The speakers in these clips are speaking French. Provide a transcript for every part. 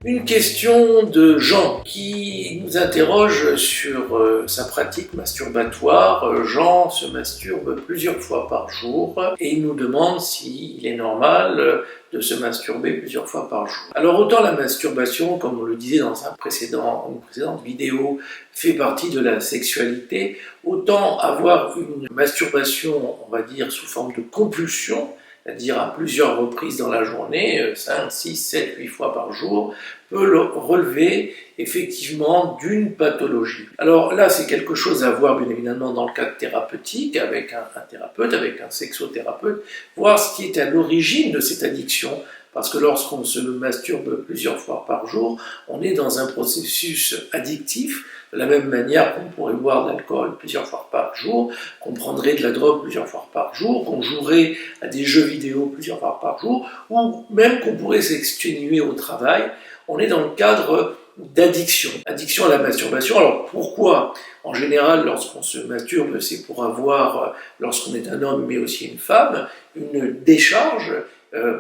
Une question de Jean qui nous interroge sur sa pratique masturbatoire. Jean se masturbe plusieurs fois par jour et il nous demande s'il est normal de se masturber plusieurs fois par jour. Alors autant la masturbation, comme on le disait dans une précédente vidéo, fait partie de la sexualité, autant avoir une masturbation, on va dire, sous forme de compulsion, c'est-à-dire à plusieurs reprises dans la journée, 5, 6, 7, 8 fois par jour, peut relever effectivement d'une pathologie. Alors là, c'est quelque chose à voir bien évidemment dans le cadre thérapeutique, avec un thérapeute, avec un sexothérapeute, voir ce qui est à l'origine de cette addiction, parce que lorsqu'on se masturbe plusieurs fois par jour, on est dans un processus addictif, de la même manière qu'on pourrait boire de l'alcool plusieurs fois par jour, qu'on prendrait de la drogue plusieurs fois par jour, qu'on jouerait à des jeux vidéo plusieurs fois par jour, ou même qu'on pourrait s'exténuer au travail. On est dans le cadre d'addiction, addiction à la masturbation. Alors pourquoi ? En général, lorsqu'on se masturbe, c'est pour avoir, lorsqu'on est un homme mais aussi une femme, une décharge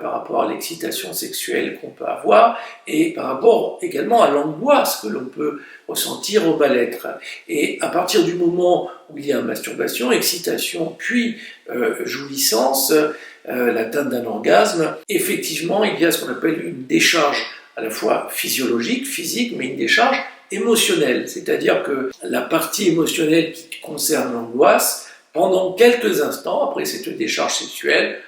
par rapport à l'excitation sexuelle qu'on peut avoir et par rapport également à l'angoisse que l'on peut ressentir au mal-être. Et à partir du moment où il y a masturbation, excitation, puis jouissance, l'atteinte d'un orgasme, effectivement, il y a ce qu'on appelle une décharge à la fois physiologique, physique, mais une décharge émotionnelle. C'est-à-dire que la partie émotionnelle qui concerne l'angoisse, pendant quelques instants, après cette décharge sexuelle,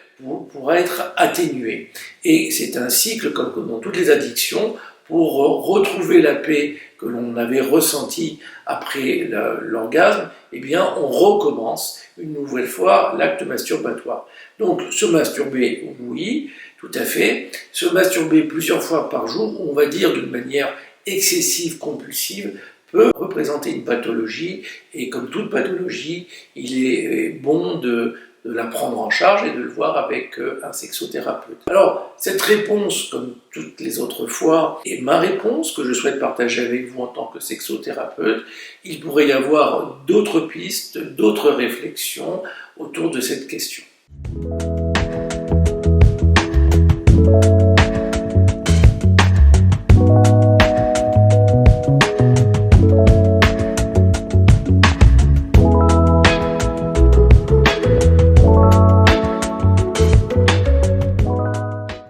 pourra être atténuée. Et c'est un cycle, comme dans toutes les addictions, pour retrouver la paix que l'on avait ressentie après l'orgasme, eh bien, on recommence une nouvelle fois l'acte masturbatoire. Donc, se masturber, oui, tout à fait. Se masturber plusieurs fois par jour, on va dire d'une manière excessive, compulsive, peut représenter une pathologie. Et comme toute pathologie, il est bon de la prendre en charge et de le voir avec un sexothérapeute. Alors, cette réponse, comme toutes les autres fois, est ma réponse que je souhaite partager avec vous en tant que sexothérapeute. Il pourrait y avoir d'autres pistes, d'autres réflexions autour de cette question.